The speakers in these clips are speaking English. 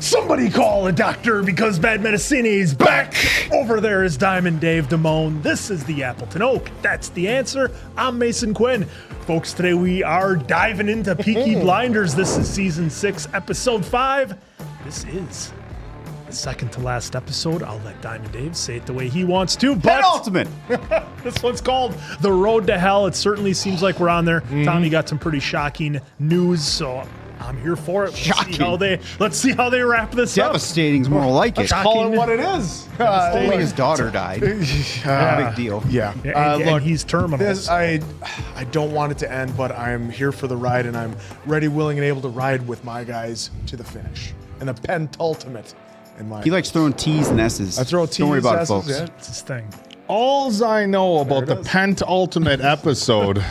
Somebody call a doctor because Bad Medicine is back. Over there is Diamond Dave Damone. This is the Appleton Oak. That's the answer. I'm Mason Quinn. Folks, today we are diving into Peaky Blinders. This is season 6, episode 5. This is the second to last episode. I'll let Diamond Dave say it the way he wants to, but penultimate. This one's called The Road to Hell. It certainly seems like we're on there. Tommy got some pretty shocking news, so I'm here for it. Let's see how they wrap this up. Devastating's more like it. Call it what it is. Only his daughter died. Big deal. Yeah. Look, he's terminal. I don't want it to end, but I'm here for the ride, and I'm ready, willing, and able to ride with my guys to the finish. And the pentultimate. He likes throwing T's and S's. I throw T's Don't worry about S's, it, folks. yeah. It's his thing. Alls I know about the penultimate episode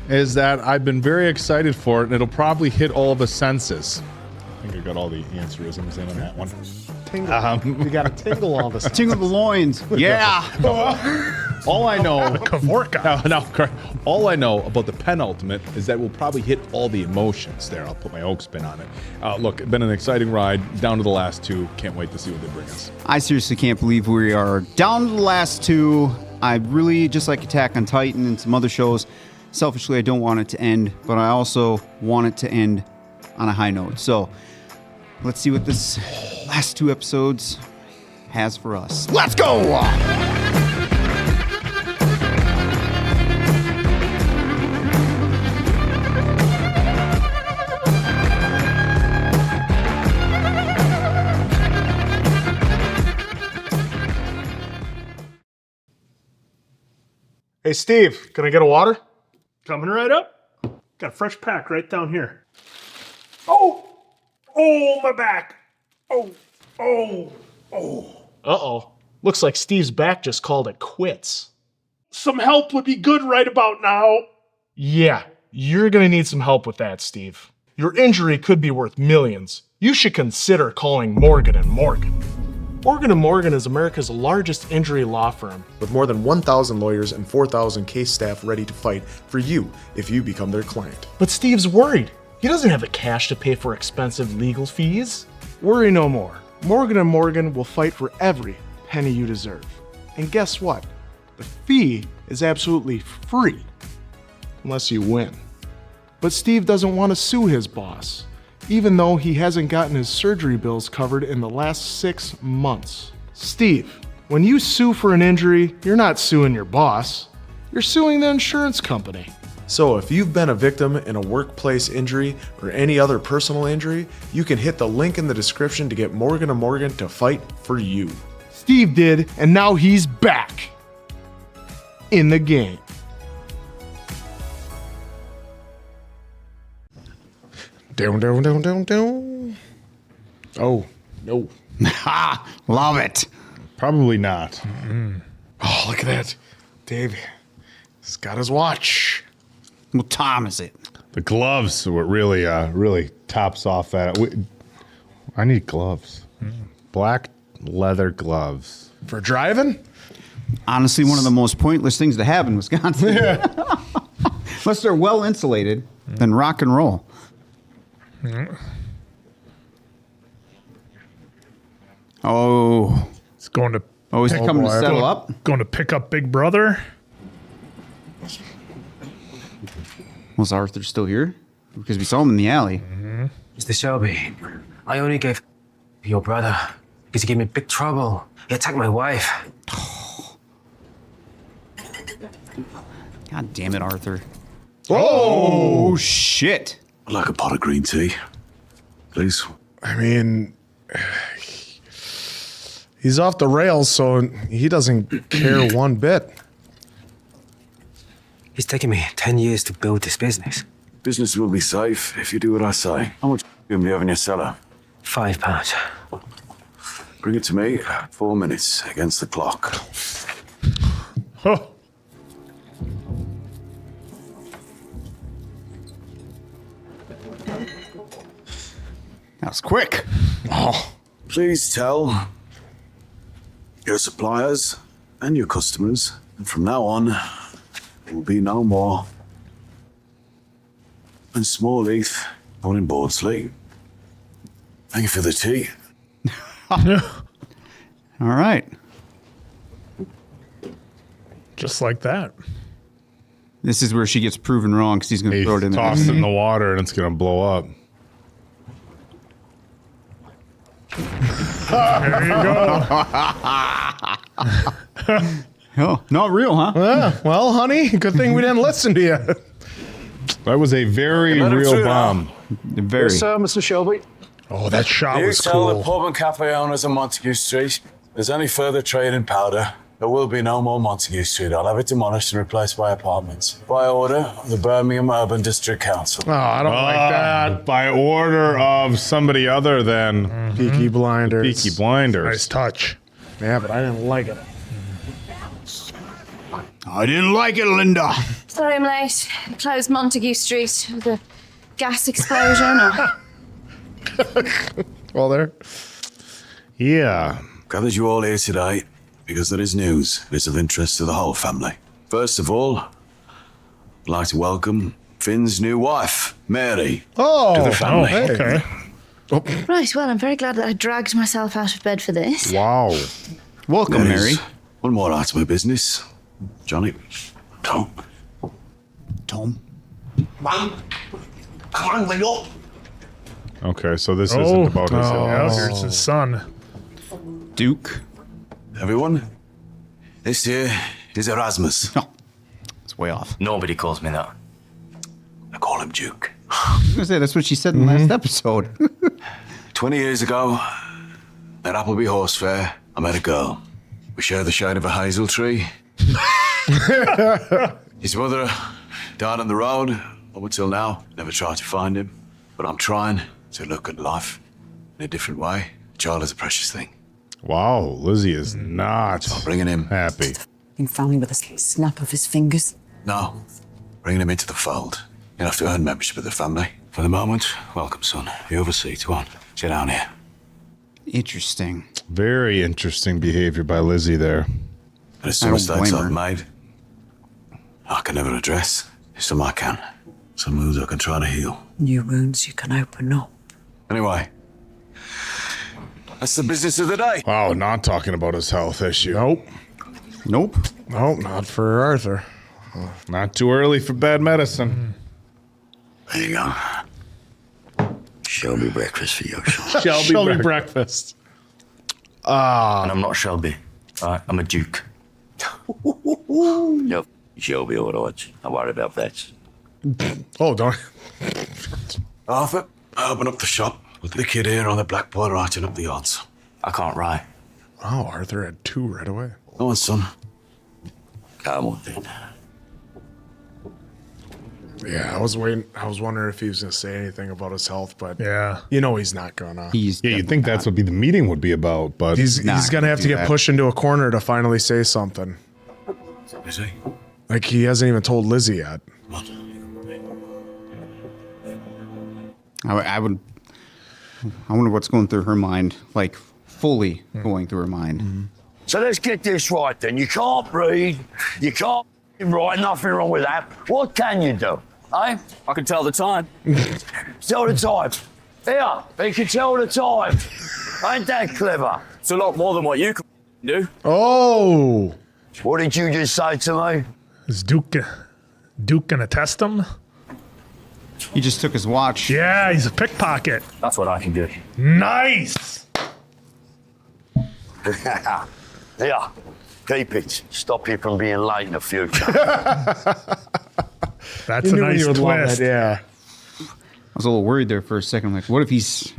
is that I've been very excited for it, and it'll probably hit all the senses. I think I got all the answerisms in on that one. Tingle. You got to tingle all this. Tingle the loins. Yeah. All I know, Kavorka. no, correct. All I know about the penultimate is that we'll probably hit all the emotions there. I'll put my oak spin on it. Look, it's been an exciting ride down to the last two. Can't wait to see what they bring us. I seriously can't believe we are down to the last two. I really, just like Attack on Titan and some other shows, selfishly, I don't want it to end, but I also want it to end on a high note. So let's see what this last two episodes has for us. Let's go! Hey, Steve, can I get a water? Coming right up. Got a fresh pack right down here. Oh, my back. Uh-oh. Looks like Steve's back just called it quits. Some help would be good right about now. Yeah, you're going to need some help with that, Steve. Your injury could be worth millions. You should consider calling Morgan & Morgan. Morgan & Morgan is America's largest injury law firm, with more than 1,000 lawyers and 4,000 case staff ready to fight for you if you become their client. But Steve's worried. He doesn't have the cash to pay for expensive legal fees. Worry no more. Morgan & Morgan will fight for every penny you deserve. And guess what? The fee is absolutely free, unless you win. But Steve doesn't want to sue his boss, even though he hasn't gotten his surgery bills covered in the last 6 months. Steve, when you sue for an injury, you're not suing your boss. You're suing the insurance company. So if you've been a victim in a workplace injury or any other personal injury, you can hit the link in the description to get Morgan & Morgan to fight for you. Steve did, and now he's back in the game. Down. Oh, no. Ha! Love it. Probably not. Oh, look at that. Dave, he's got his watch. What time is it? The gloves were really tops off that. I need gloves. Black leather gloves. For driving? Honestly, one of the most pointless things to have in Wisconsin. Unless they're well insulated, then rock and roll. Oh. It's going to. Oh, is he coming to settle up? Going to pick up Big Brother. Was Arthur still here? Because we saw him in the alley. Mr. Shelby, I only gave your brother because he gave me big trouble. He attacked my wife. God damn it, Arthur. Oh, shit. I'd like a pot of green tea, please. I mean, he's off the rails, so he doesn't care one bit. It's taken me 10 years to build this business. Business will be safe if you do what I say. How much do you have in your cellar? £5. Bring it to me. 4 minutes against the clock. Oh. That was quick. Oh, Please tell your suppliers and your customers, and from now on, there will be no more. And Smallheath, not in Bordsley. Thank you for the tea. All right. Just like that. This is where she gets proven wrong because he's going to He throw it in toss there. it in the water and it's going to blow up. There you go. Oh, not real, huh? Yeah, well, honey, good thing we didn't listen to you. That was a very let him real through bomb. Very. Mr. Shelby. Oh, that shot You was tell the cool. pub and cafe owners on Montague Street there's any further trade in powder. There will be no more Montague Street. I'll have it demolished and replaced by apartments. By order of the Birmingham Urban District Council. Oh, I don't like that. By order of somebody other than Peaky Blinders. Peaky Blinders. Nice touch. Yeah, but I didn't like it. I didn't like it, Linda. Sorry I'm late. Closed Montague Street with a gas explosion or... Well, there. Yeah. Gathered you all here today because there is news that is of interest to the whole family. First of all, I'd like to welcome Finn's new wife, Mary, Oh, to the family. Okay. Right, well, I'm very glad that I dragged myself out of bed for this. Wow. Welcome, There Mary. is one more item of business. Johnny, Tom. Tom. Okay, so this isn't about his Here's his son. Duke. Everyone, this here is Erasmus. No. It's way off. Nobody calls me that. I call him Duke. I was going to say, that's what she said in the last episode. 20 years ago, at Appleby Horse Fair, I met a girl. We shared the shade of a hazel tree. His mother died on the road. Up until now, never tried to find him. But I'm trying to look at life in a different way. A child is a precious thing. Wow, Lizzie is not Bringing him, happy. In family with a snap of his fingers. no, bringing him into the fold. You'll have to earn membership of the family. For the moment, welcome, son. You oversee. Go on, sit down here. Interesting. Very interesting behavior by Lizzie there. There's some I don't mistakes blame I've her. made. I can never address. Some I can. Some wounds I can try to heal. New wounds you can open up. Anyway, that's the business of the day. Wow, not talking about his health issue. Nope. Nope. Nope, not for Arthur. Not too early for bad medicine. There you go. Shelby breakfast for you, son. Shelby breakfast. And I'm not Shelby. Right? I'm a Duke. No, Shelby, all right. Don't worry about that. Oh, don't. Arthur, open up the shop with the kid here on the blackboard writing up the odds. I can't write. Wow, Arthur had two right away. Go on, son. Come on, then. Yeah, I was waiting. I was wondering if he was going to say anything about his health, but Yeah. you know he's not going to. He's Yeah, you'd think that's what the meeting would be about, but He's not going to have gonna to do get that. pushed into a corner to finally say something. Is he? Like he hasn't even told Lizzie yet. Come on. I wonder what's going through her mind, like fully going through her mind. So let's get this right then. You can't read, you can't write, nothing wrong with that. What can you do? Eh? I can tell the time. Tell the time. Here, you can tell the time. Ain't that clever? It's a lot more than what you can do. Oh, What did you just say to me? Is Duke gonna test him? He just took his watch. Yeah, he's a pickpocket. That's what I can do. Nice. Here, keep it. Stop you from being late in the future. That's a nice twist. Yeah. I was a little worried there for a second. Like, what if He's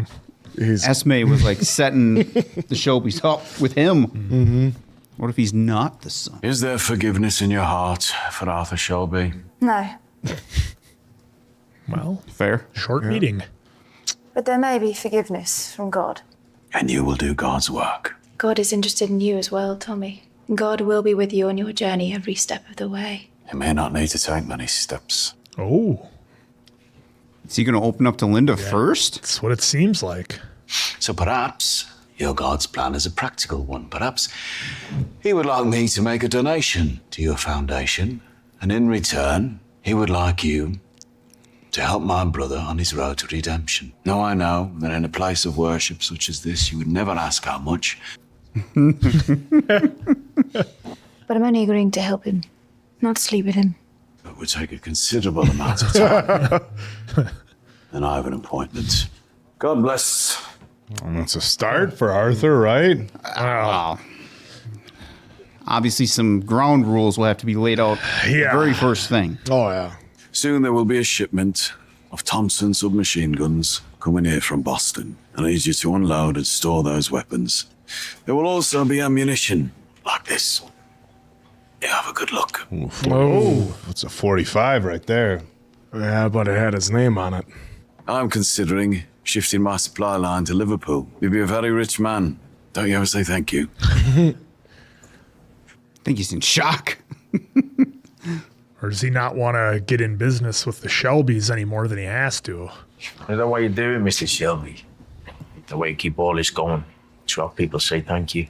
Esme was like setting the Shelbys up with him? What if he's not the son? Is there forgiveness in your heart for Arthur Shelby? No, Well, Fair. short meeting. but there may be forgiveness from God. And you will do God's work. God is interested in you as well, Tommy. God will be with you on your journey every step of the way. You may not need to take many steps. Oh, Is he going to open up to Linda first? that's what it seems like. So perhaps your God's plan is a practical one. Perhaps he would like me to make a donation to your foundation. And in return, he would like you to help my brother on his road to redemption. Now I know that in a place of worship such as this, you would never ask how much. But I'm only agreeing to help him, not sleep with him. It would take a considerable amount of time. And I have an appointment. God bless. And that's a start for Arthur, right? Obviously, some ground rules will have to be laid out the very first thing. Oh, yeah. Soon there will be a shipment of Thompson submachine guns coming here from Boston. I need you to unload and store those weapons. There will also be ammunition like this. Yeah, have a good look. Oh, that's a 45 right there. Yeah, but it had his name on it. I'm considering shifting my supply line to Liverpool. You'd be a very rich man. Don't you ever say thank you? I think he's in shock. Or does he not want to get in business with the Shelbys any more than he has to? Is that why you do it, Mr. Shelby? The way you keep all this going. To have people say thank you.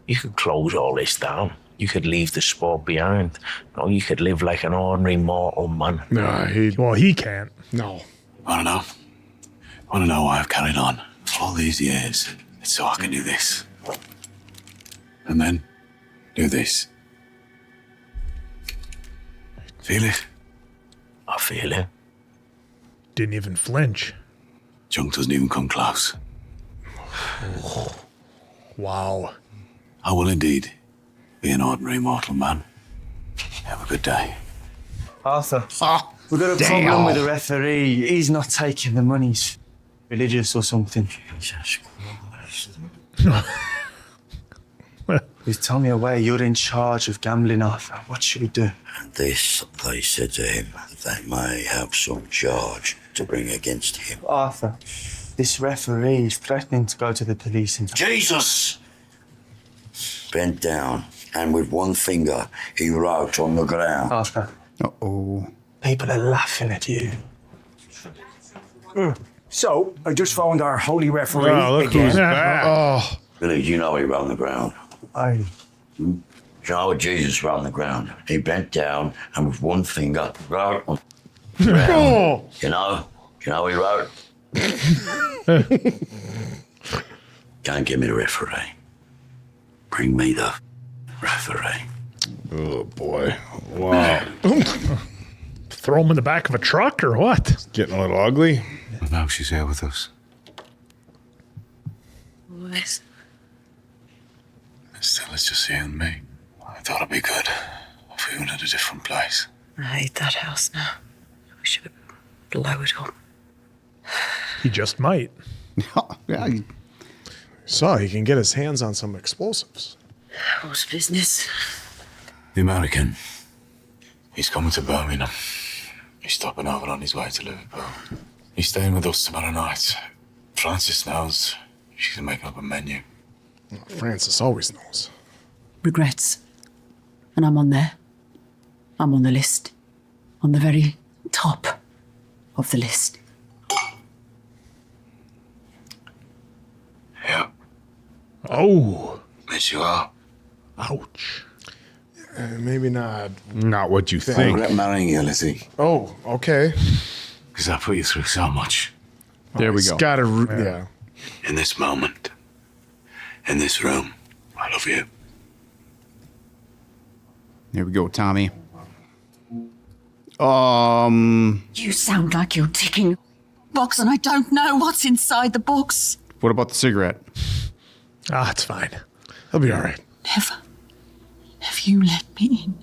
You could close all this down. You could leave the sport behind. Or you could live like an ordinary mortal man. Well, he can't. No. Want to know why I've carried on for all these years? It's so I can do this. And then do this. Feel it? I feel it. Didn't even flinch. Junk doesn't even come close. Wow. I will indeed be an ordinary mortal man. Have a good day. Arthur, we've got a problem with the referee. He's not taking the money. He's religious or something. He's telling me away. You're in charge of gambling, Arthur. What should we do? This, they said to him, they may have some charge to bring against him. Arthur, this referee is threatening to go to the police and... Jesus! Bent down, and with one finger, he wrote on the ground. Arthur. Uh-oh. People are laughing at you. So, I just found our holy referee. Oh, look who's back. Oh. Billy, do you know he wrote on the ground? Aye. You know what Jesus wrote on the ground? He bent down, and with one finger, wrote on the ground. You know what he wrote? Don't give me the referee. Bring me the referee. Oh, boy. Wow. Throw him in the back of a truck or what? Getting a little ugly. Now she's here with us. Always. Still, it's just you and me. I thought it'd be good if we were in a different place. I hate that house now. We should blow it up. He just might. Yeah, So he can get his hands on some explosives. What's business? The American. He's coming to Birmingham. He's stopping over on his way to Liverpool. He's staying with us tomorrow night. Frances knows. She's making up a menu. Francis always knows. Regrets. And I'm on there. I'm on the list. On the very top of the list. Yeah. Oh. Yes, you are. Ouch. Maybe not. Not what you I think. regret marrying you, Lizzie. Oh, okay. Because I put you through so much. there we He's go. gotta, yeah. In this moment. In this room. I love you. There we go, Tommy. You sound like you're ticking a box and I don't know what's inside the box. What about the cigarette? Ah, it's fine. He'll be all right. Never have you let me in,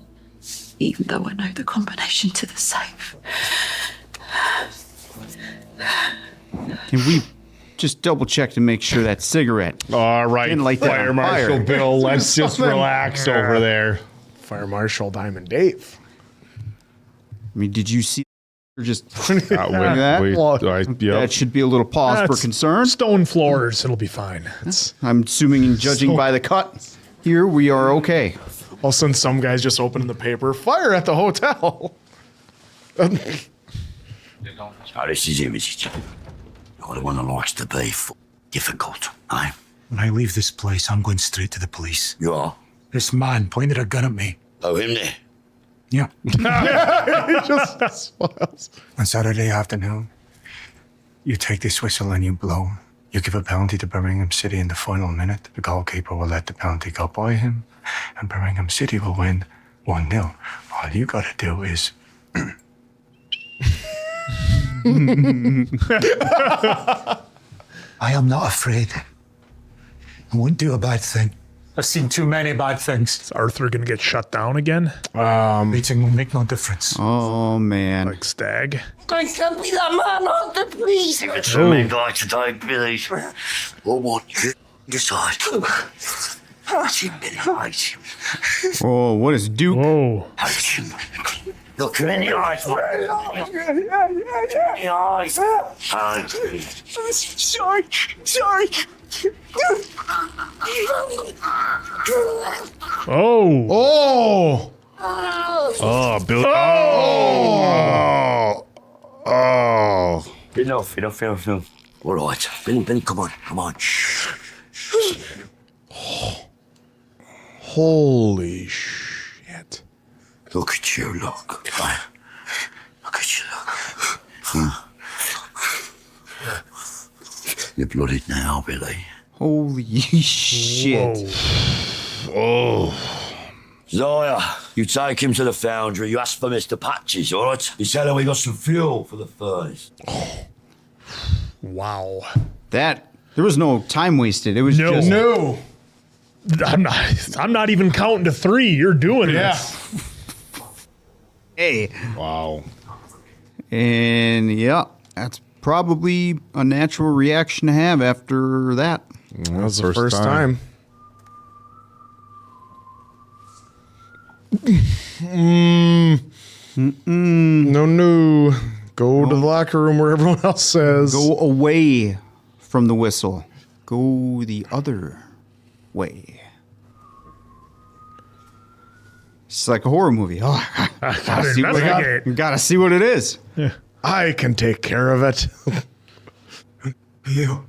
even though I know the combination to the safe. Can we just double check to make sure that cigarette All right, didn't light that Fire on fire? Marshal Bill, let's just relax over there. Fire Marshal Diamond Dave. I mean, did you see just Wait, that? yep. That should be a little pause for That's concern. Stone floors. It'll be fine. I'm assuming and judging by the cut here, we are okay. All of a sudden, some guy's just opening the paper. Fire at the hotel. Oh, this is Image. You're the one that likes to be difficult, eh? When I leave this place, I'm going straight to the police. You are? This man pointed a gun at me. Oh, him there? Yeah. He just smiles. On Saturday afternoon, you take this whistle and you blow. You give a penalty to Birmingham City in the final minute. The goalkeeper will let the penalty go by him, and Birmingham City will win 1-0. All you gotta do is... I am not afraid. I won't do a bad thing. I've seen too many bad things. Is Arthur gonna get shut down again? Meeting will make no difference. Oh, man. Like Stag? I can't be that man on the police. If it's for me, like to die, Billy. Or what you decide. Oh, what is Duke? Whoa. Look in the eyes. Sorry. Oh. Oh. Oh, Bill. Oh. Enough. All right. Billy, come on. Holy shit. Look at you, look. Look at you, You're blooded now, Billy. Holy shit. Whoa. Zoya, you take him to the foundry. You ask for Mr. Patches, all right? You tell him we got some fuel for the furnace. Wow. There was no time wasted. It was just... No. I'm not even counting to 3. You're doing this. Hey. Wow. And yeah, that's probably a natural reaction to have after that. That's the first time. No. Go to the locker room where everyone else says. Go away from the whistle. Go the other way. It's like a horror movie. Oh, gotta see what it is. Yeah. I can take care of it. You.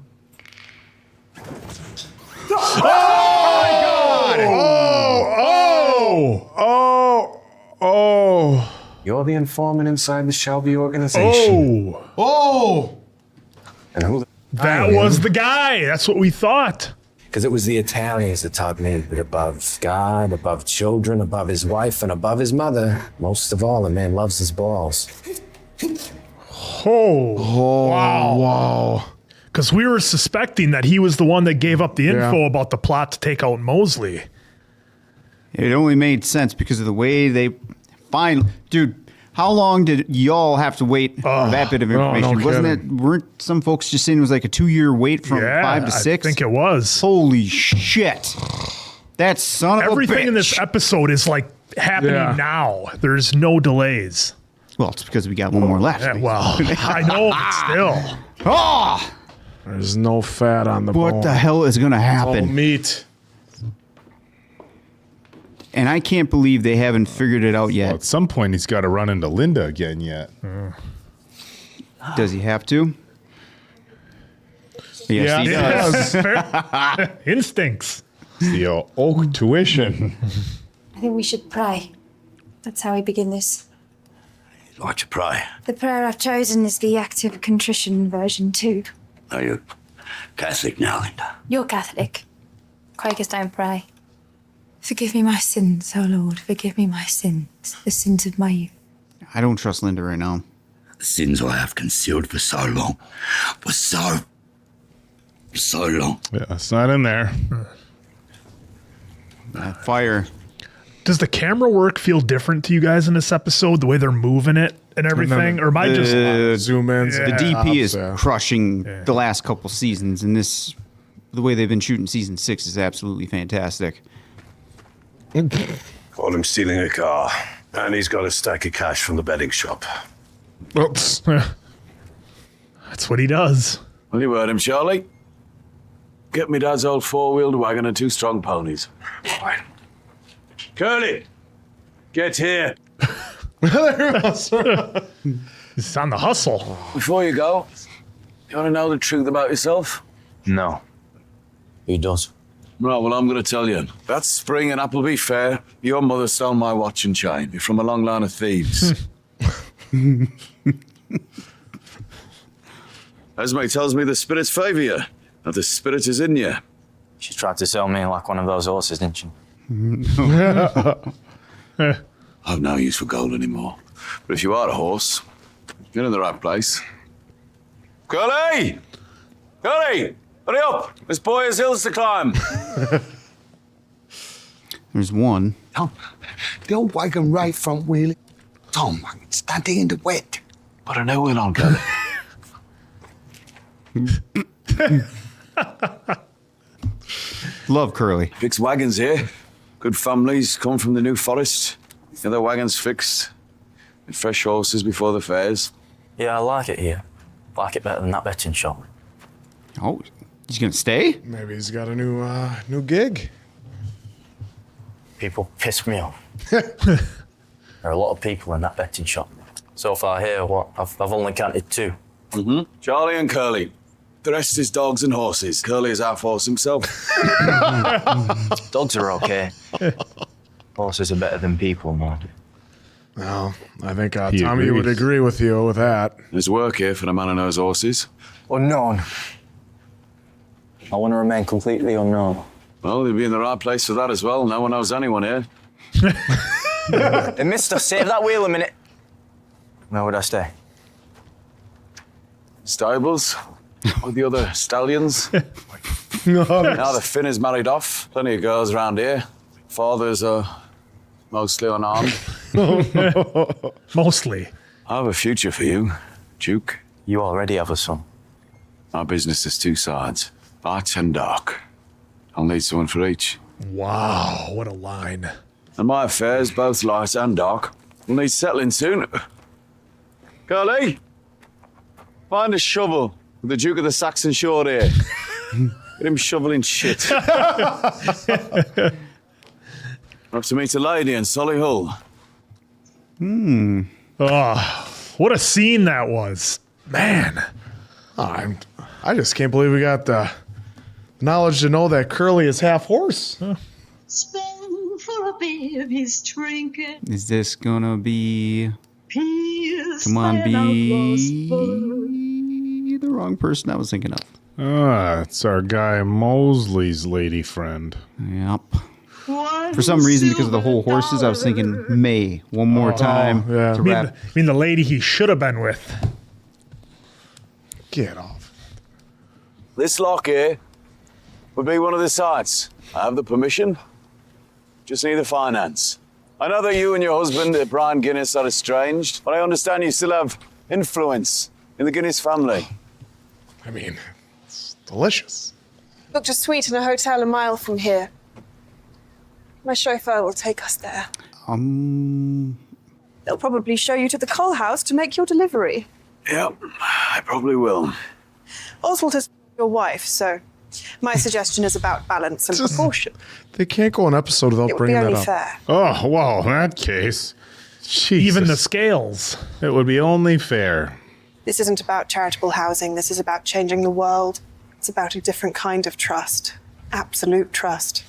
Oh. You're the informant inside the Shelby organization. Oh. And who the That was the guy. That's what we thought. Because it was the Italians that taught me that above God, above children, above his wife, and above his mother, most of all, a man loves his balls. Wow. Because we were suspecting that he was the one that gave up the info about the plot to take out Mosley. It only made sense because of the way they find. Dude, how long did y'all have to wait for that bit of information? Weren't some folks just saying it was like a 2-year wait from 5 to 6? I think it was. Holy shit. That son of a bitch. Everything in this episode is like happening now. There's no delays. Well, it's because we got one more left. Yeah, well, I know, but still. There's no fat on the bone. What the hell is going to happen? It's all meat. And I can't believe they haven't figured it out yet. Well, at some point, he's got to run into Linda again yet. Does he have to? Yes, he does. Instincts. The oak tuition. I think we should pray. That's how we begin this. You'd like to pray? The prayer I've chosen is the active contrition version 2. Are you Catholic now, Linda? You're Catholic. Quakers don't pray. Forgive me my sins, O Lord. Forgive me my sins, the sins of my youth. I don't trust Linda right now. The sins I have concealed for so long. For so long. Yeah, it's not in there. Fire. Does the camera work feel different to you guys in this episode? The way they're moving it and everything? Or am I just... zoom in? The DP is crushing the last couple seasons, and this... The way they've been shooting season 6 is absolutely fantastic. Call him stealing a car. And he's got a stack of cash from the betting shop. Oops. That's what he does. Well, you heard him, Charlie. Get me dad's old 4-wheeled wagon and 2 strong ponies. Curly, get here. He's on the hustle. Before you go, you want to know the truth about yourself? No. He does. Right, well, I'm going to tell you. That spring in Appleby Fair, your mother stole my watch and chain. You're from a long line of thieves. Esme tells me the spirits favour you, that the spirit is in you. She tried to sell me like one of those horses, didn't she? I've no use for gold anymore. But if you are a horse, you're in the right place. Curly! Curly! Hurry up! This boy has hills to climb. There's one. Tom, the old wagon right front wheel. Tom, it's standing in the wet. Put a new wheel on, Curly. Love Curly. Fixed wagons here. Good families come from the New Forest. Get their wagons fixed. With fresh horses before the fairs. Yeah, I like it here. Like it better than that betting shop. Oh, he's gonna stay? Maybe he's got a new gig. People piss me off. There are a lot of people in that betting shop. So far here, I've only counted 2. Mm-hmm. Charlie and Curly. The rest is dogs and horses. Curly is half horse himself. Dogs are okay. Horses are better than people, man. Well, I think Tommy would agree with you with that. There's work here for the man who knows horses. Unknown. I want to remain completely unknown. Well, you'll be in the right place for that as well. No one knows anyone here. Hey, mister, save that wheel a minute. Where would I stay? Stables? With the other stallions? Now the Finn is married off. Plenty of girls around here. Fathers are mostly unarmed. Mostly. I have a future for you, Duke. You already have a son. Our business has 2 sides, light and dark. I'll need someone for each. Wow, what a line. And my affairs, both light and dark, will need settling soon. Curly, find a shovel with the Duke of the Saxon short here. Get him shoveling shit. Up to meet a lady in Solihull. Oh, what a scene that was. Man. I just can't believe we got the knowledge to know that Curly is half horse. Spend for a bit of his trinket. Is this gonna be... Peace. Come on, be the wrong person I was thinking of. It's our guy Mosley's lady friend. Yep. For some reason, because of the whole horses, I was thinking May one more time. Yeah. To I wrap. mean the lady he should have been with. Get off. This lock here would be one of the sites. I have the permission. Just need the finance. I know that you and your husband, Brian Guinness, are estranged, but I understand you still have influence in the Guinness family. I mean, it's delicious. Booked a suite in a hotel a mile from here. My chauffeur will take us there. They'll probably show you to the coal house to make your delivery. Yep, I probably will. Oswald has your wife, so my suggestion is about balance and proportion. They can't go an episode without It would bringing be that only up. fair. Oh, well, in that case, Jesus. Even the scales. It would be only fair. This isn't about charitable housing. This is about changing the world. It's about a different kind of trust. Absolute trust.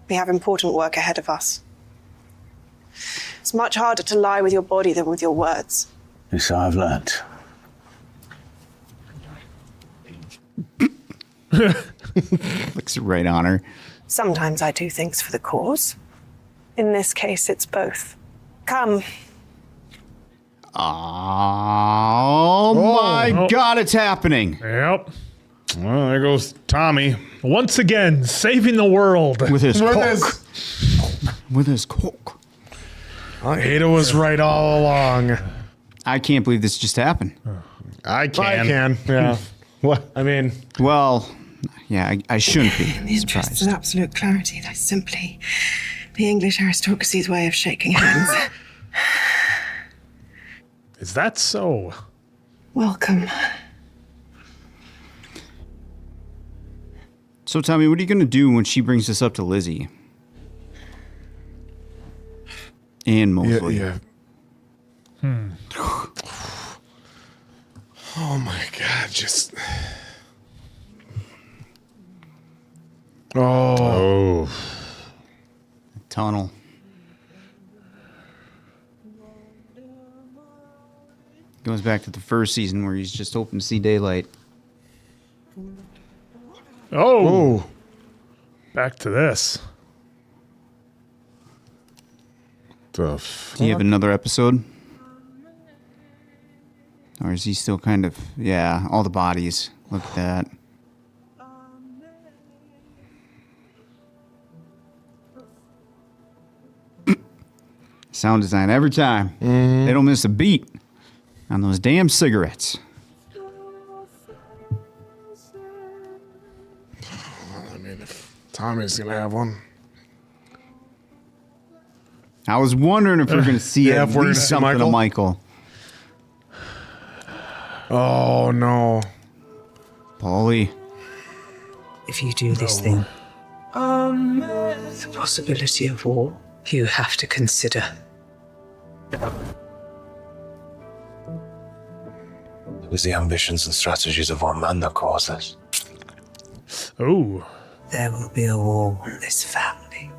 We have important work ahead of us. It's much harder to lie with your body than with your words. This I've learnt. Looks right on her. Sometimes I do things for the cause. In this case, it's both. Come. Oh my God, it's happening. Yep. Well, there goes Tommy. Once again, saving the world. With his coke. With his coke. Ada was right all along. I can't believe this just happened. I can. I can, yeah. What? I mean... Well, yeah, I shouldn't be In the interest surprised. of absolute clarity, that's simply the English aristocracy's way of shaking hands. Is that so? Welcome. So, Tommy, what are you going to do when she brings this up to Lizzie? And Mosley. Yeah. Oh my God, just... Oh. Tunnel. Goes back to the first season where he's just hoping to see daylight. Oh. Back to this. The Do you have another episode? Or is he still kind of... Yeah, all the bodies. Look at that. Sound design every time. They don't miss a beat on those damn cigarettes. I mean, if Tommy's gonna have one. I was wondering if we're going to see Yeah, at if we're least gonna see something of Michael. Oh, no. Paulie. If you do this thing, the possibility of war, you have to consider. It was the ambitions and strategies of one man that caused this. Oh. There will be a war in this family,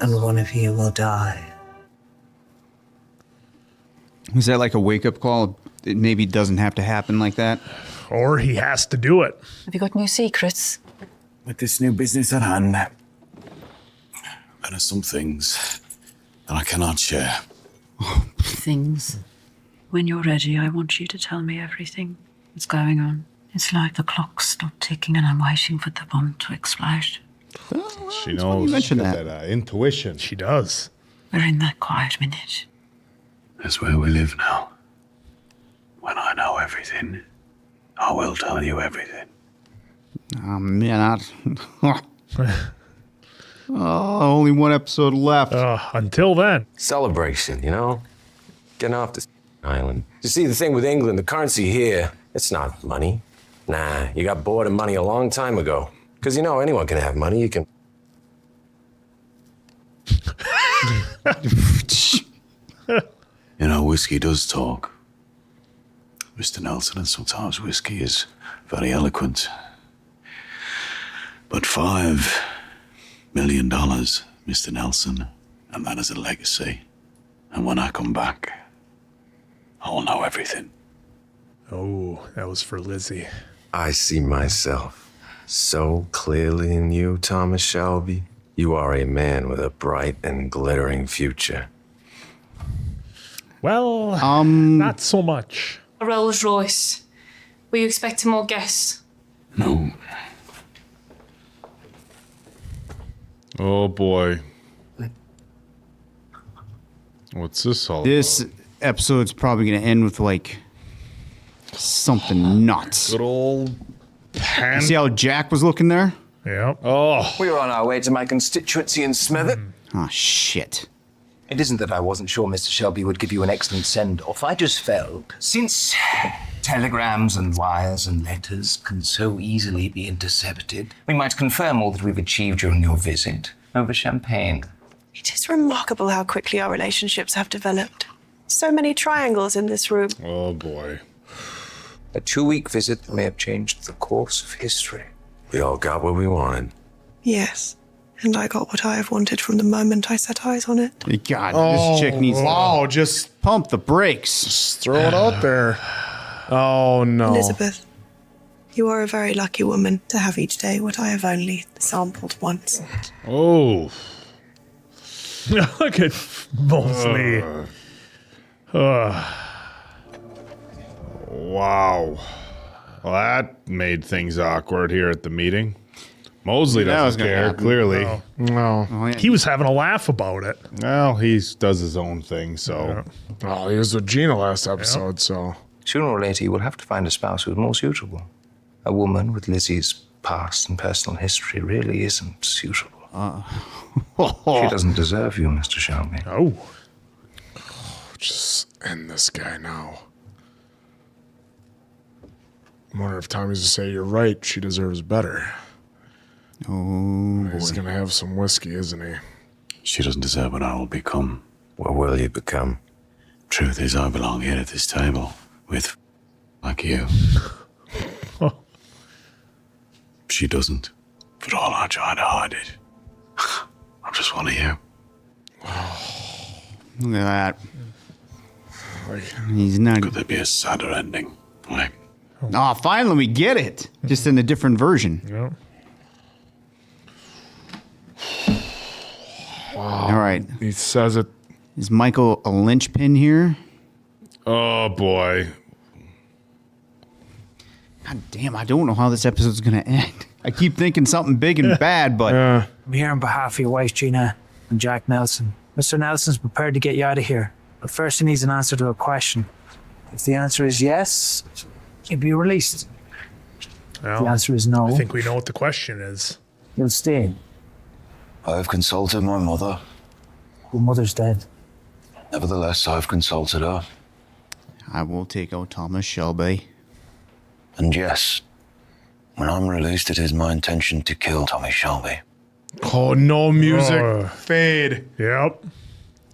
and one of you will die. Was that like a wake-up call? It maybe doesn't have to happen like that? Or he has to do it. Have you got new secrets? With this new business at hand, there are some things that I cannot share. Things. When you're ready, I want you to tell me everything that's going on. It's like the clock stopped ticking and I'm waiting for the bomb to explode. She knows. You mentioned She's got that. Intuition. She does. We're in that quiet minute. That's where we live now. When I know everything, I will tell you everything. Oh, man. Only one episode left. Until then. Celebration, you know? Getting off this island. You see, the thing with England, the currency here, it's not money. Nah, you got bored of money a long time ago. Because, you know, anyone can have money. You can... You know, whiskey does talk. Mr. Nelson, and sometimes whiskey is very eloquent. But $5 million, Mr. Nelson, and that is a legacy. And when I come back, I will know everything. Oh, that was for Lizzie. I see myself so clearly in you, Thomas Shelby. You are a man with a bright and glittering future. Well, not so much. A Rolls Royce. Were you expecting more guests? No. Oh, boy. What's this all This episode's probably going to end with, like, something nuts. Good old pen. See how Jack was looking there? Yeah. Oh. We were on our way to my constituency in Smithwick. Oh, shit. It isn't that I wasn't sure Mr. Shelby would give you an excellent send-off. I just felt, since telegrams and wires and letters can so easily be intercepted, we might confirm all that we've achieved during your visit over champagne. It is remarkable how quickly our relationships have developed. So many triangles in this room. Oh, boy. A 2-week visit may have changed the course of history. We all got what we wanted. Yes. And I got what I have wanted from the moment I set eyes on it. God, this chick needs to just pump the brakes. Just throw it out there. Oh, no. Elizabeth, you are a very lucky woman to have each day what I have only sampled once. Oh. Look at Mosley. Wow. Well, that made things awkward here at the meeting. Mosley doesn't care, clearly. No. Oh, He was having a laugh about it. Well, he does his own thing, so. Oh, he was with Gina last episode, so. Sooner or later, you will have to find a spouse who's more suitable. A woman with Lizzie's past and personal history really isn't suitable. She doesn't deserve you, Mr. Shelby. Oh. Just end this guy now. I wonder if Tommy's to say, you're right, she deserves better. Oh, he's going to have some whiskey, isn't he? She doesn't deserve what I will become. What will you become? Truth is, I belong here at this table with like you. She doesn't. For all I try to hide it, I'm just one of you. Look at that. He's not. Could there be a sadder ending? Like, Oh, finally we get it. Just in a different version. Yeah. All right. He says it. Is Michael a linchpin here? Oh, boy. God damn, I don't know how this episode's going to end. I keep thinking something big and bad, but... I'm here on behalf of your wife, Gina, and Jack Nelson. Mr. Nelson's prepared to get you out of here. But first he needs an answer to a question. If the answer is yes, you'll be released. Well, if the answer is no... I think we know what the question is. You'll stay. I've consulted my mother. Your mother's dead. Nevertheless, I've consulted her. I will take out Thomas Shelby. And yes, when I'm released, it is my intention to kill Tommy Shelby. Oh, no music. Fade. Yep.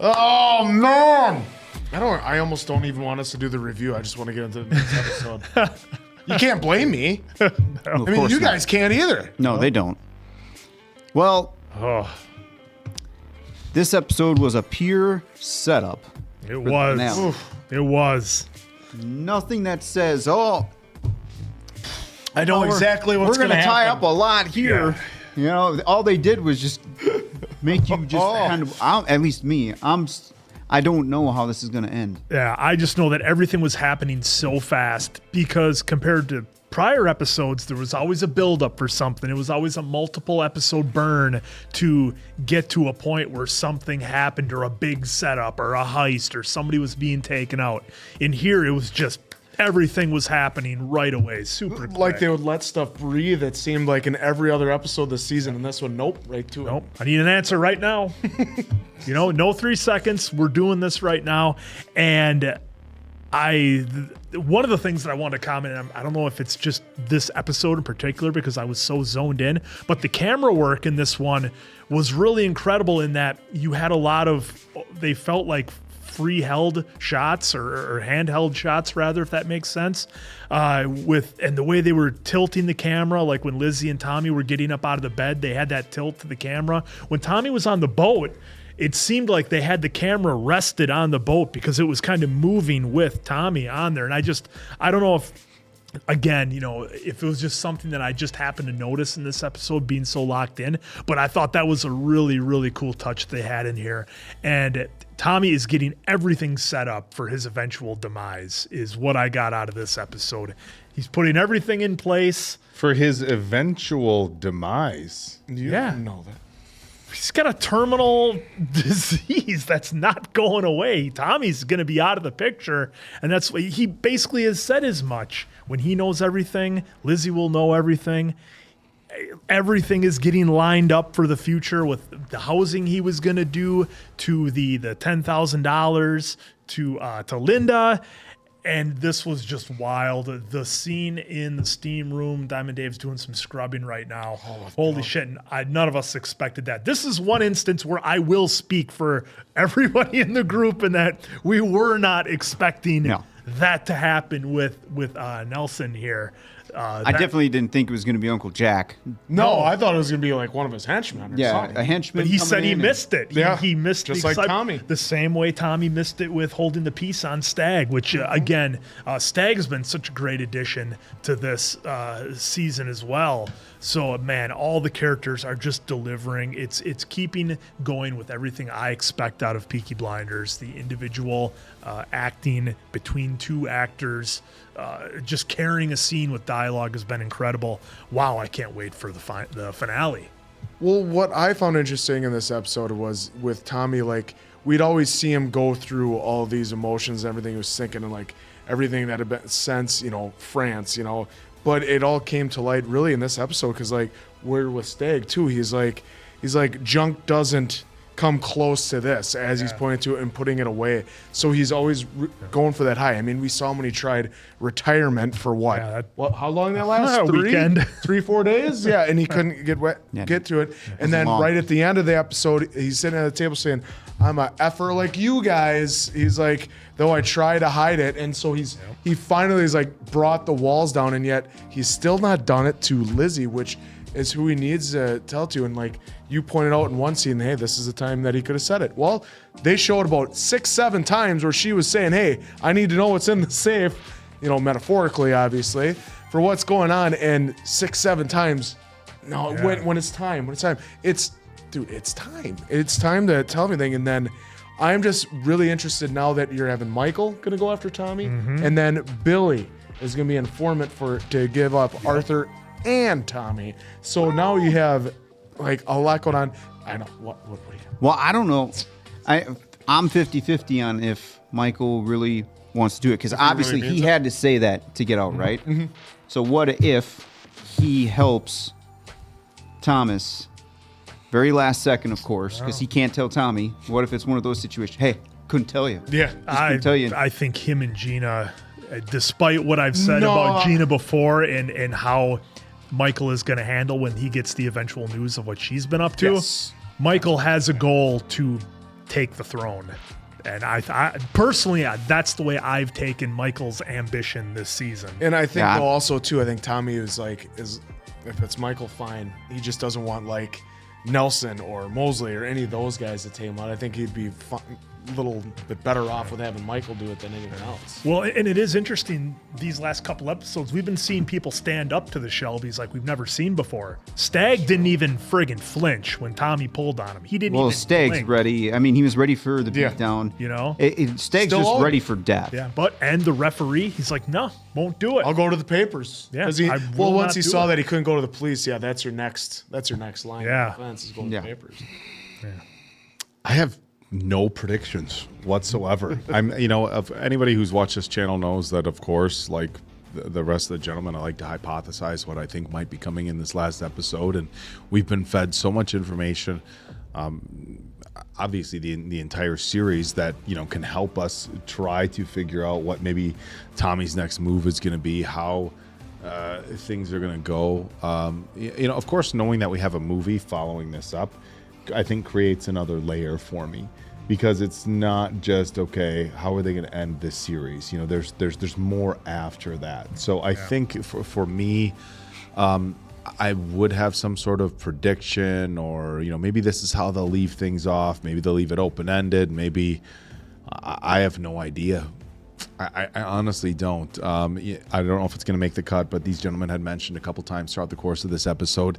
Oh, man. I almost don't even want us to do the review. I just want to get into the next episode. You can't blame me. I mean, you guys can't either. No, they don't. Well, this episode was a pure setup. It was. It was. Nothing that says, oh, I know exactly what's we're going to tie happen. up a lot here. Yeah. You know, all they did was just make you just kind of, at least me, I don't know how this is going to end. Yeah, I just know that everything was happening so fast because compared to prior episodes, there was always a buildup for something. It was always a multiple episode burn to get to a point where something happened or a big setup or a heist or somebody was being taken out. In here, it was just everything was happening right away. Super quick. Like they would let stuff breathe, it seemed like in every other episode this season. And this one, nope, right to it. Nope. I need an answer right now. No 3 seconds. We're doing this right now. And one of the things that I want to comment on, I don't know if it's just this episode in particular because I was so zoned in, but the camera work in this one was really incredible in that you had a lot of, they felt like free-held shots or handheld shots rather, if that makes sense, and the way they were tilting the camera, like when Lizzie and Tommy were getting up out of the bed, they had that tilt to the camera. When Tommy was on the boat, it seemed like they had the camera rested on the boat because it was kind of moving with Tommy on there. And I don't know if, again, if it was just something that I just happened to notice in this episode being so locked in, but I thought that was a really, really cool touch they had in here. And Tommy is getting everything set up for his eventual demise is what I got out of this episode. He's putting everything in place. For his eventual demise. You don't know that. He's got a terminal disease that's not going away. Tommy's going to be out of the picture, and that's what he basically has said as much. When he knows everything, Lizzie will know everything. Everything is getting lined up for the future with the housing he was going to do, to the $10,000 to Linda. And this was just wild. The scene in the steam room, Diamond Dave's doing some scrubbing right now. Holy shit. None of us expected that. This is one instance where I will speak for everybody in the group in that we were not expecting that to happen with Nelson here. I definitely didn't think it was going to be Uncle Jack. No, I thought it was going to be like one of his henchmen or something. A henchman. But he said he missed it. He missed just like Tommy. The same way Tommy missed it with holding the piece on Stag, which again, Stag has been such a great addition to this season as well. So man, all the characters are just delivering. It's keeping going with everything I expect out of Peaky Blinders. The individual acting between two actors, just carrying a scene with dialogue has been incredible. Wow, I can't wait for the finale. Well, what I found interesting in this episode was with Tommy, like we'd always see him go through all these emotions and everything he was thinking and like everything that had been since, France, but it all came to light really in this episode because like we're with Stag too. He's like junk doesn't come close to this as he's pointing to it and putting it away. So he's always going for that high. I mean, we saw him when he tried retirement for what? How long that last? Weekend. 3-4 days? Yeah, and he couldn't get to it. And then right at the end of the episode, he's sitting at the table saying, I'm a effer like you guys. He's like, though I try to hide it. And so he finally is like brought the walls down, and yet he's still not done it to Lizzie, which is who he needs to tell to. And like you pointed out in one scene, hey, this is the time that he could have said it. Well, they showed about 6-7 times where she was saying, hey, I need to know what's in the safe, metaphorically, obviously, for what's going on. And 6-7 times, when it's time, it's time. It's time. It's time to tell everything. And then I'm just really interested now that you're having Michael going to go after Tommy, and then Billy is going to be informant to give up Arthur and Tommy. So now you have like a lot going on. I know what do you got? Well, I don't know. I'm 50-50 on if Michael really wants to do it, because obviously he had to say that to get out, right? So what if he helps Thomas? Very last second, of course, because he can't tell Tommy. What if it's one of those situations? Hey, couldn't tell you. Yeah, couldn't tell you. I think him and Gina, despite what I've said about Gina before and how Michael is going to handle when he gets the eventual news of what she's been up to, Michael has a goal to take the throne. And I personally, that's the way I've taken Michael's ambition this season. And I think also, too, I think Tommy is if it's Michael, fine. He just doesn't want like Nelson or Mosley or any of those guys to take him out. I think he'd be a little bit better off with having Michael do it than anyone else. Well, and it is interesting, these last couple episodes, we've been seeing people stand up to the Shelbys like we've never seen before. Stag didn't even friggin' flinch when Tommy pulled on him. He didn't even Stag's blink. ready. I mean, he was ready for the beatdown. Stag's Still just ready for death. Yeah, and the referee, he's like, no, won't do it. I'll go to the papers. Yeah, once he saw that he couldn't go to the police, that's your next line of defense is going to the papers. Yeah. I have no predictions whatsoever. Of anybody who's watched this channel knows that, of course, like the rest of the gentlemen, I like to hypothesize what I think might be coming in this last episode, and we've been fed so much information. Obviously, the entire series that can help us try to figure out what maybe Tommy's next move is going to be, how things are going to go. Of course, knowing that we have a movie following this up, I think creates another layer for me, because it's not just, okay, how are they going to end this series? There's more after that. So I think for me, I would have some sort of prediction, or maybe this is how they'll leave things off. Maybe they'll leave it open-ended. Maybe I have no idea. I honestly don't. I don't know if it's going to make the cut, but these gentlemen had mentioned a couple times throughout the course of this episode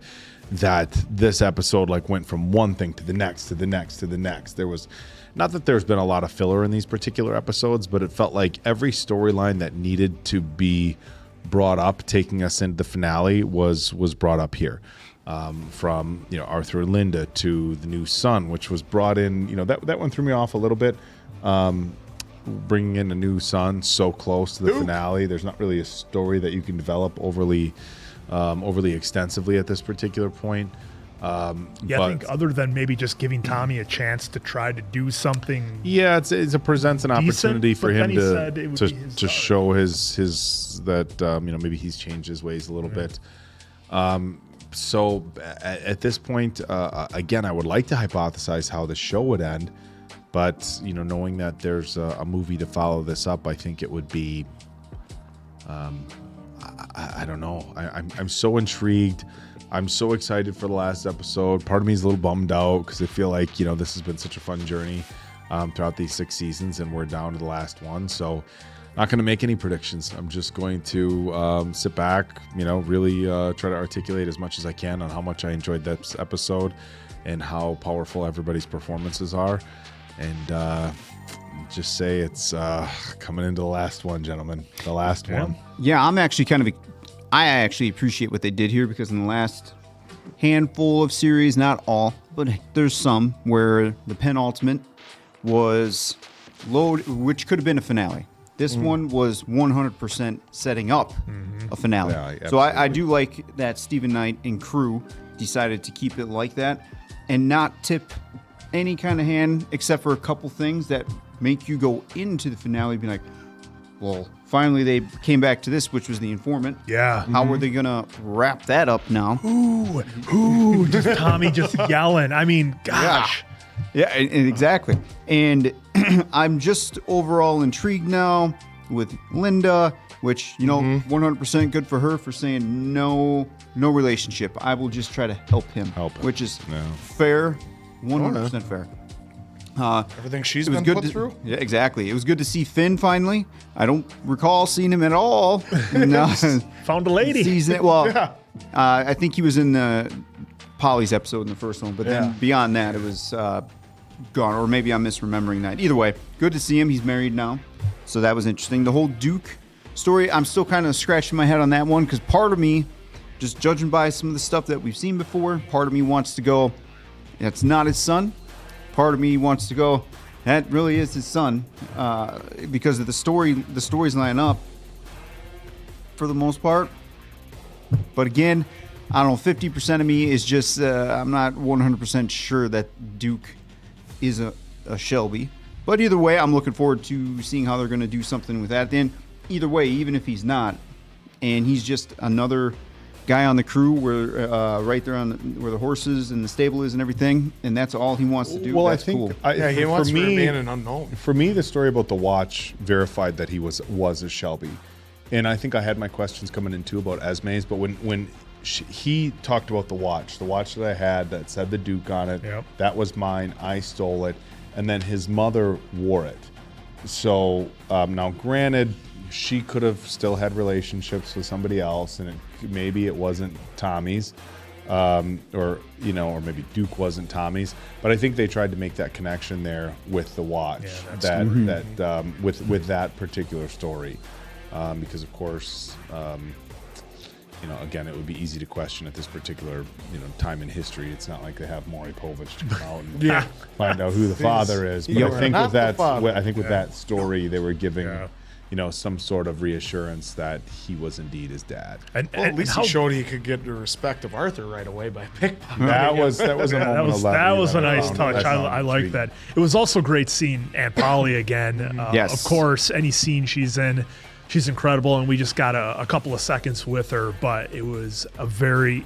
that this episode went from one thing to the next, to the next, to the next. There was, not that there's been a lot of filler in these particular episodes, but it felt like every storyline that needed to be brought up, taking us into the finale, was brought up here. From Arthur and Linda to the new son, which was brought in. That one threw me off a little bit. Bringing in a new son so close to the finale, there's not really a story that you can develop overly extensively at this particular point. I think other than maybe just giving Tommy a chance to try to do something. Yeah, it presents an opportunity for him to show his maybe he's changed his ways a little bit. So at this point, again, I would like to hypothesize how the show would end. But, knowing that there's a movie to follow this up, I think it would be, I don't know. I'm so intrigued. I'm so excited for the last episode. Part of me is a little bummed out because I feel like, this has been such a fun journey throughout these 6 seasons, and we're down to the last one. So not going to make any predictions. I'm just going to sit back, really try to articulate as much as I can on how much I enjoyed this episode and how powerful everybody's performances are. And just say it's coming into the last one, gentlemen. The last one. Yeah, I actually appreciate what they did here, because in the last handful of series, not all, but there's some where the penultimate was load, which could have been a finale. This one was 100% setting up a finale. Yeah, so I do like that Stephen Knight and crew decided to keep it like that and not tip any kind of hand, except for a couple things that make you go into the finale be like, well, finally they came back to this, which was the informant. Yeah. How were they gonna wrap that up now? Ooh, just Tommy just yelling. I mean, gosh. Yeah, exactly. And I'm just overall intrigued now with Linda which, 100% good for her for saying no relationship. I will just try to help him. Which is fair, 100% fair. Everything she's it was been good put through? Yeah, exactly. It was good to see Finn finally. I don't recall seeing him at all. No. Found a lady. I think he was in Polly's episode in the first one, but then beyond that, it was gone. Or maybe I'm misremembering that. Either way, good to see him. He's married now, so that was interesting. The whole Duke story, I'm still kind of scratching my head on that one because part of me, just judging by some of the stuff that we've seen before, part of me wants to go, that's not his son. Part of me wants to go, that really is his son, because of the stories line up for the most part. But again, I don't know, 50% of me is just, I'm not 100% sure that Duke is a Shelby. But either way, I'm looking forward to seeing how they're going to do something with that. Then, either way, even if he's not, and he's just another guy on the crew where right there on where the horses and the stable is and everything, and that's all he wants to do. Well, that's I think cool. he wants to remain an unknown. For me, the story about the watch verified that he was a Shelby, and I think I had my questions coming in too about Esme's. But when he talked about the watch that I had that said the Duke on it, that was mine. I stole it, and then his mother wore it. So now, granted, she could have still had relationships with somebody else, and maybe it wasn't Tommy's, or maybe Duke wasn't Tommy's. But I think they tried to make that connection there with the watch, with that particular story, because of course, again, it would be easy to question at this particular time in history. It's not like they have Maury Povich to come out and find out who the father is. But I think with that story, they were giving. Some sort of reassurance that he was indeed his dad. And at least he showed he could get the respect of Arthur right away by pickpocketing. That was a moment that was a nice touch. I like that. It was also great seeing Aunt Polly again. Yes. Of course, any scene she's in, she's incredible, and we just got a couple of seconds with her, but it was a very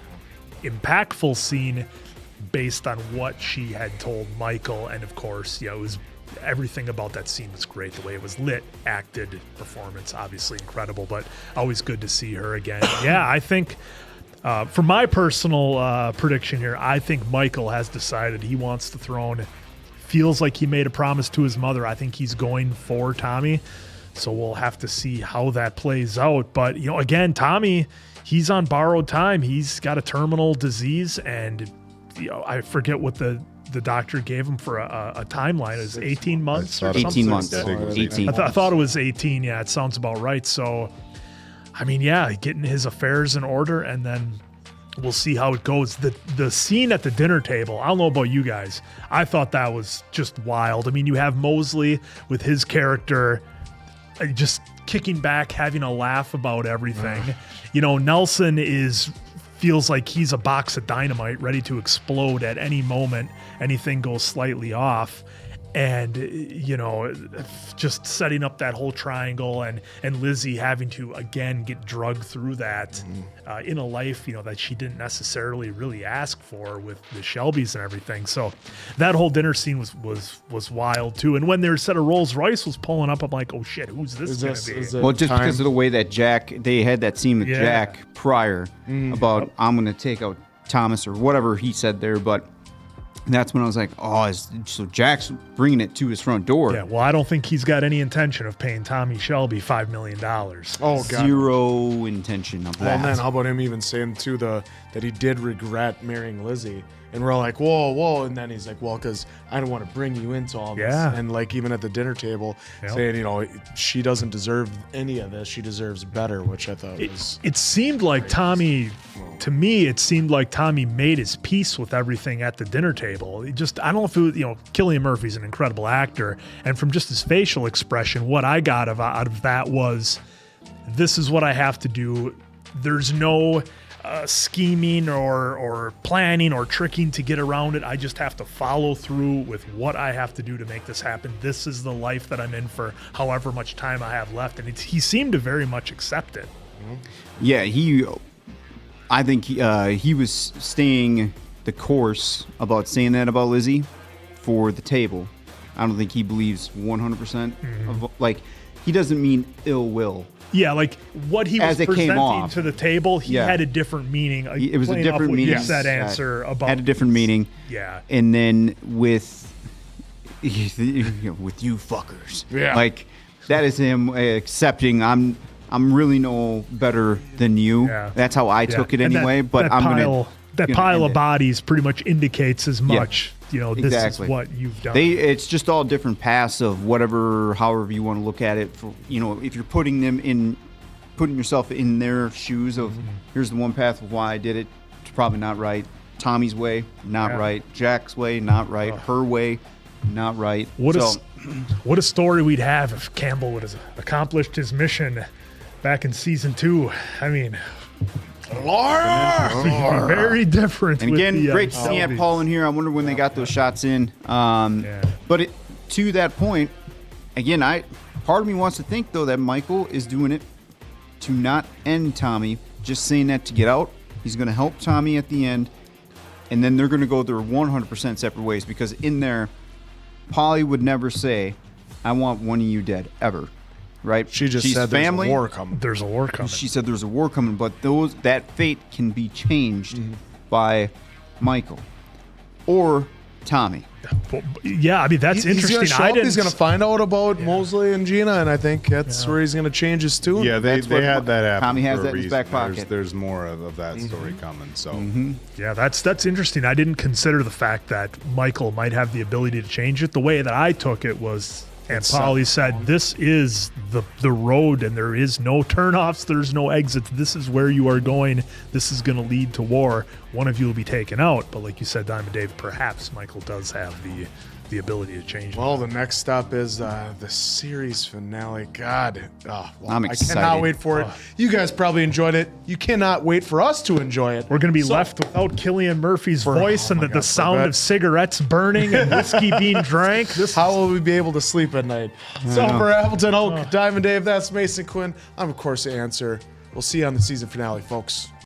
impactful scene based on what she had told Michael, and of course, it was everything about that scene was great. The way it was lit, acted, performance, obviously incredible, but always good to see her again. I think for my personal prediction here, I think Michael has decided he wants the throne. Feels like he made a promise to his mother. I think he's going for Tommy, so we'll have to see how that plays out. But, again, Tommy, he's on borrowed time. He's got a terminal disease, and I forget what the doctor gave him for a timeline. Is 18 months or 18 something? months. 18. I thought it was 18. Yeah, it sounds about right. So, getting his affairs in order, and then we'll see how it goes. The scene at the dinner table, I don't know about you guys, I thought that was just wild. You have Mosley with his character just kicking back, having a laugh about everything. Nelson feels like he's a box of dynamite ready to explode at any moment. Anything goes slightly off. And, just setting up that whole triangle and Lizzie having to, again, get drugged through that in a life, that she didn't necessarily really ask for with the Shelbys and everything. So that whole dinner scene was wild, too. And when their set of Rolls Royce was pulling up, I'm like, oh, shit, who's this going to be? Well, just because of the way that they had that scene with Jack prior about, I'm going to take out Thomas or whatever he said there, but that's when I was like, so Jack's bringing it to his front door. Yeah, well, I don't think he's got any intention of paying Tommy Shelby $5 million. Oh, God. Zero intention of that. Well, and then how about him even saying, too, that he did regret marrying Lizzie? And we're all like, whoa. And then he's like, well, because I don't want to bring you into all this. Yeah. And even at the dinner table saying, she doesn't deserve any of this. She deserves better, which I thought was... It seemed like Tommy, to me, made his peace with everything at the dinner table. I don't know if it was, Cillian Murphy's an incredible actor. And from just his facial expression, what I got out of that was, this is what I have to do. There's no... scheming or planning or tricking to get around it. I just have to follow through with what I have to do to make this happen. This is the life that I'm in for however much time I have left. And he seemed to very much accept it. Yeah, I think he was staying the course about saying that about Lizzie for the table. I don't think he believes 100% of, he doesn't mean ill will. Yeah, like what he was As it came presenting off. to the table, he Yeah. had a different meaning. It was a playing off different what meaning. You said answer about had a different meaning. Yeah. And then with with you fuckers, Yeah. like that is him accepting. I'm really no better than you. Yeah. That's how I took it And anyway. that, but that I'm pile, that pile end of it. bodies pretty much indicates as Yeah. much. You know, this Exactly. is what you've done. It's just all different paths of whatever, however you want to look at it. For if you're putting yourself in their shoes of here's the one path of why I did it. It's probably not right. Tommy's way, not Yeah. right. Jack's way, not right. Her way, not right. What So, what a story we'd have if Campbell would have accomplished his mission back in season 2. I mean, very different. And with again, the, great to see Aunt Shelbys. Paul in here. I wonder when they got those shots in. But to that point, again, part of me wants to think though that Michael is doing it to not end Tommy, just saying that to get out. He's going to help Tommy at the end, and then they're going to go their 100% separate ways because in there, Polly would never say, "I want one of you dead," ever. Right? She just She's said family. there's a war coming. There's a war coming. She said there's a war coming, but that fate can be changed by Michael or Tommy. Yeah, I mean that's interesting. He's gonna show I up, didn't. he's going to find out about Mosley and Gina, and I think that's where he's going to change his tune. Yeah, they had that happen. Tommy has for that a in his reason. back pocket. There's more of that story coming. So Yeah, that's interesting. I didn't consider the fact that Michael might have the ability to change it. The way that I took it was, and Polly said, "This is the road, and there is no turnoffs. There's no exits. This is where you are going. This is going to lead to war. One of you will be taken out." But like you said, Diamond Dave, perhaps Michael does have the ability to change it. Well, the next stop is the series finale. God, I'm I excited. cannot wait for it. You guys probably enjoyed it. You cannot wait for us to enjoy it. We're going to be left without Cillian Murphy's voice and the sound of cigarettes burning and whiskey being drank. How will we be able to sleep at night? So for Appleton Oak, Diamond Dave, that's Mason Quinn. I'm, of course, the answer. We'll see you on the season finale, folks.